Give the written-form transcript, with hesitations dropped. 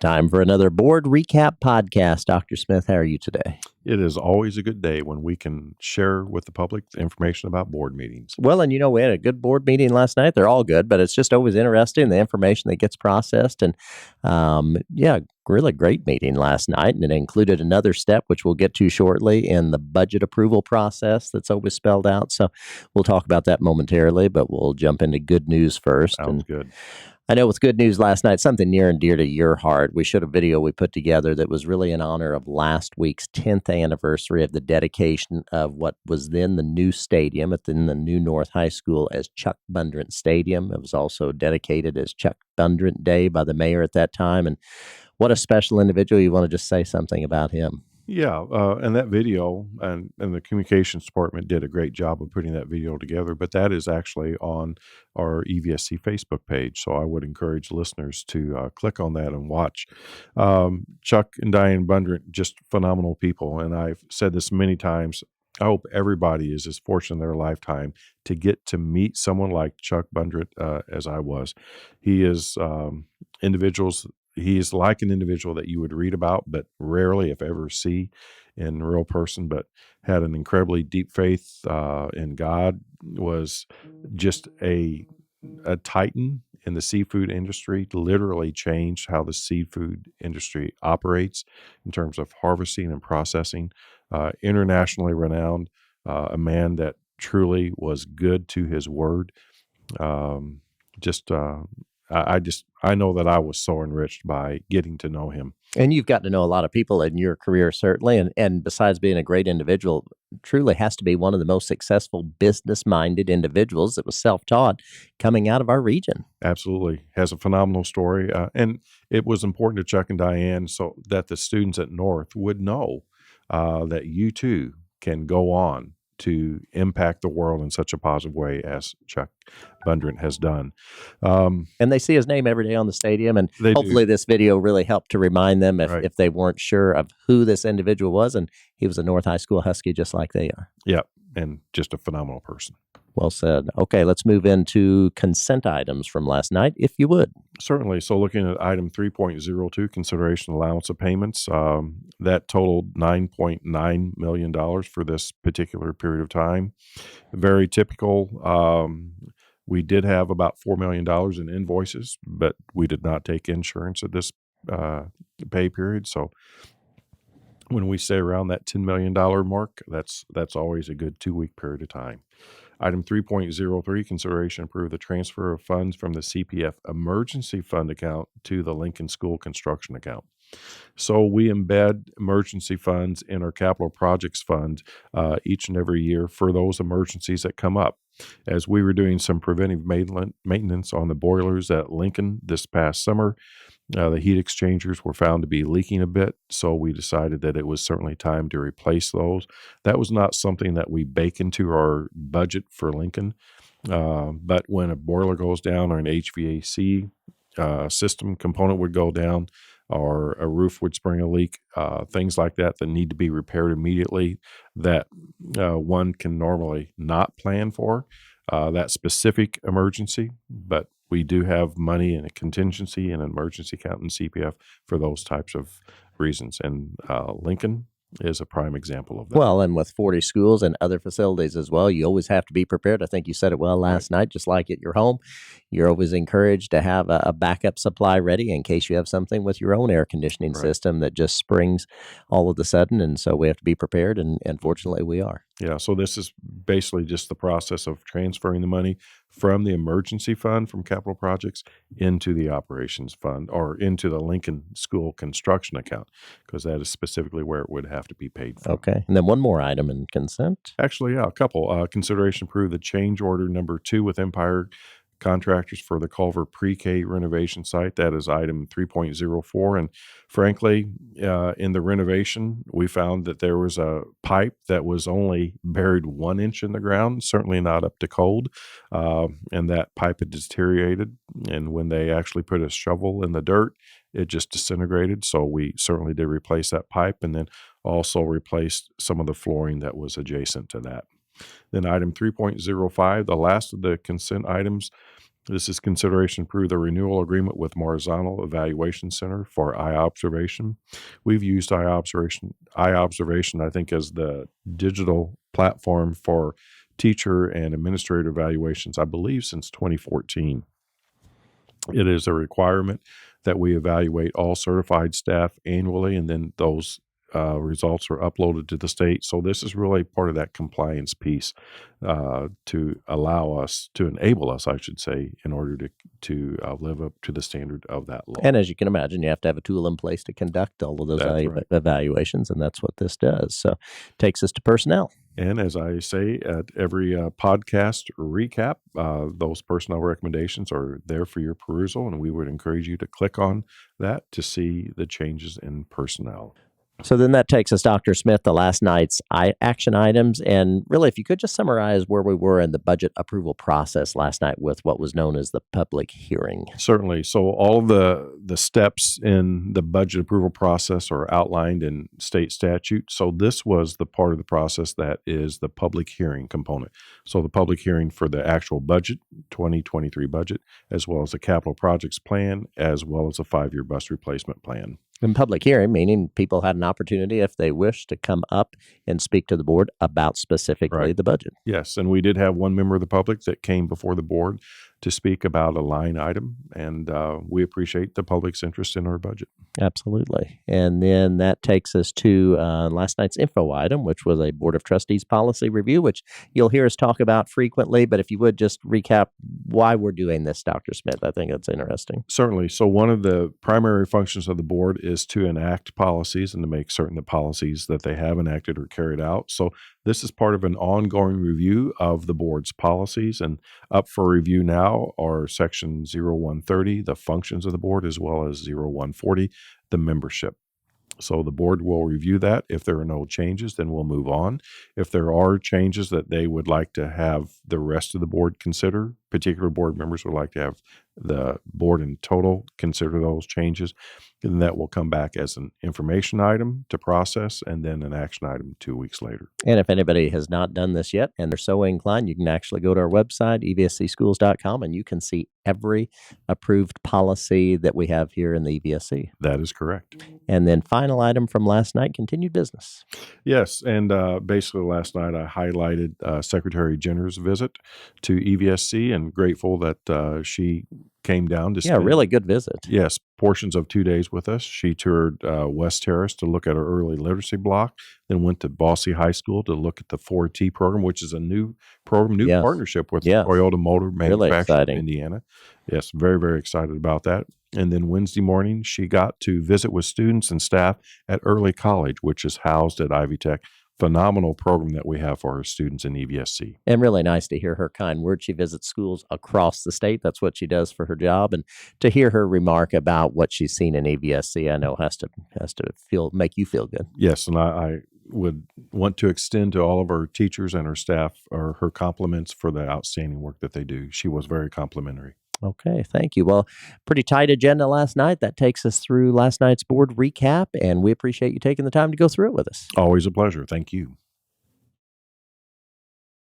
Time for another board recap podcast. Dr. Smith, how are you today? It is always a good day when we can share with the public information about board meetings. Well, and we had a good board meeting last night. They're all good, but it's just always interesting, the information that gets processed. And really great meeting last night. And it included another step, which we'll get to shortly, in the budget approval process that's always spelled out. So we'll talk about that momentarily, but we'll jump into good news first. Sounds good. I know with good news last night, something near and dear to your heart. We showed a video we put together that was really in honor of last week's 10th anniversary of the dedication of what was then the new stadium at the new North High School as Chuck Bundren Stadium. It was also dedicated as Chuck Bundren Day by the mayor at that time. And what a special individual. You want to just say something about him? Yeah, and that video and the communications department did a great job of putting that video together, but that is actually on our EVSC Facebook page. So I would encourage listeners to click on that and watch. Chuck and Diane Bundren, just phenomenal people. And I've said this many times. I hope everybody is as fortunate in their lifetime to get to meet someone like Chuck Bundren as I was. He is individuals. He is like an individual that you would read about, but rarely, if ever, see in real person, but had an incredibly deep faith in God, was just a titan in the seafood industry, literally changed how the seafood industry operates in terms of harvesting and processing, internationally renowned, a man that truly was good to his word. I know that I was so enriched by getting to know him. And you've gotten to know a lot of people in your career, certainly. And besides being a great individual, truly has to be one of the most successful business-minded individuals that was self-taught coming out of our region. Absolutely. Has a phenomenal story. And it was important to Chuck and Diane so that the students at North would know that you too can go on to impact the world in such a positive way as Chuck Bundren has done. And they see his name every day on the stadium, and hopefully do. This video really helped to remind them Right. if they weren't sure of who this individual was, and he was a North High School Husky just like they are. Yeah, and just a phenomenal person. Well said. Okay, let's move into consent items from last night, if you would. Certainly. So looking at item 3.02, consideration allowance of payments, that totaled $9.9 million for this particular period of time. Very typical. We did have about $4 million in invoices, but we did not take insurance at this pay period. So when we say around that $10 million mark, that's always a good 2-week period of time. Item 3.03, consideration approve the transfer of funds from the CPF emergency fund account to the Lincoln School construction account. So we embed emergency funds in our capital projects fund each and every year for those emergencies that come up. As we were doing some preventive maintenance on the boilers at Lincoln this past summer, the heat exchangers were found to be leaking a bit, so we decided that it was certainly time to replace those. That was not something that we bake into our budget for Lincoln, but when a boiler goes down or an HVAC system component would go down, or a roof would spring a leak, things like that need to be repaired immediately, that one can normally not plan for that specific emergency, but we do have money in a contingency and an emergency account in CPF for those types of reasons. And Lincoln is a prime example of that. Well, and with 40 schools and other facilities as well, you always have to be prepared. I think you said it well last night, just like at your home. You're always encouraged to have a backup supply ready in case you have something with your own air conditioning system that just springs all of a sudden. And so we have to be prepared, and fortunately we are. Yeah, so this is basically just the process of transferring the money from the emergency fund from capital projects into the operations fund or into the Lincoln School construction account, because that is specifically where it would have to be paid from. Okay, and then one more item in consent. Actually, yeah, a couple. Consideration approve the change order number 2 with Empire Contractors for the Culver Pre-K renovation site. That is item 3.04. And frankly, in the renovation, we found that there was a pipe that was only buried 1 inch in the ground, certainly not up to code. And that pipe had deteriorated. And when they actually put a shovel in the dirt, it just disintegrated. So we certainly did replace that pipe, and then also replaced some of the flooring that was adjacent to that. Then item 3.05, the last of the consent items, This is consideration to approve the renewal agreement with Marzano Evaluation Center for eye observation. We've used eye observation, I think, as the digital platform for teacher and administrator evaluations, I believe, since 2014. It is a requirement that we evaluate all certified staff annually, and then those results are uploaded to the state. So this is really part of that compliance piece to enable us, I should say, in order to live up to the standard of that law. And as you can imagine, you have to have a tool in place to conduct all of those evaluations, and that's what this does. So takes us to personnel. And as I say at every podcast recap, those personnel recommendations are there for your perusal, and we would encourage you to click on that to see the changes in personnel. So then that takes us, Dr. Smith, to last night's action items. And really, if you could just summarize where we were in the budget approval process last night with what was known as the public hearing. Certainly. So all of the steps in the budget approval process are outlined in state statute. So this was the part of the process that is the public hearing component. So the public hearing for the actual budget, 2023 budget, as well as the capital projects plan, as well as a 5-year bus replacement plan. In public hearing, meaning people had an opportunity, if they wish, to come up and speak to the board about specifically the budget. Yes, and we did have one member of the public that came before the board to speak about a line item, and we appreciate the public's interest in our budget. Absolutely. And then that takes us to last night's info item, which was a Board of Trustees policy review, which you'll hear us talk about frequently. But if you would just recap why we're doing this, Dr. Smith, I think that's interesting. Certainly. So one of the primary functions of the board is to enact policies and to make certain the policies that they have enacted are carried out. So this is part of an ongoing review of the board's policies, and up for review now are section 0130, the functions of the board, as well as 0140, the membership. So the board will review that. If there are no changes, then we'll move on. If there are changes that they would like to have the rest of the board consider, particular board members would like to have the board in total consider those changes, then that will come back as an information item to process and then an action item 2 weeks later. And if anybody has not done this yet and they're so inclined, you can actually go to our website, evscschools.com, and you can see every approved policy that we have here in the EVSC. That is correct. And then final item from last night, continued business. Yes, and basically last night I highlighted Secretary Jenner's visit to EVSC, and grateful that she came down to spend, really good visit. Yes, portions of 2 days with us. She toured West Terrace to look at our early literacy block, then went to Bosse High School to look at the 4T program, which is a new program, partnership with Toyota Motor Manufacturer of Indiana. Yes, very, very excited about that. And then Wednesday morning, she got to visit with students and staff at Early College, which is housed at Ivy Tech. Phenomenal program that we have for our students in EVSC. And really nice to hear her kind words. She visits schools across the state. That's what she does for her job. And to hear her remark about what she's seen in EVSC, I know has to make you feel good. Yes, and I would want to extend to all of our teachers and our staff her compliments for the outstanding work that they do. She was very complimentary. Okay, thank you. Well, pretty tight agenda last night. That takes us through last night's board recap, and we appreciate you taking the time to go through it with us. Always a pleasure. Thank you.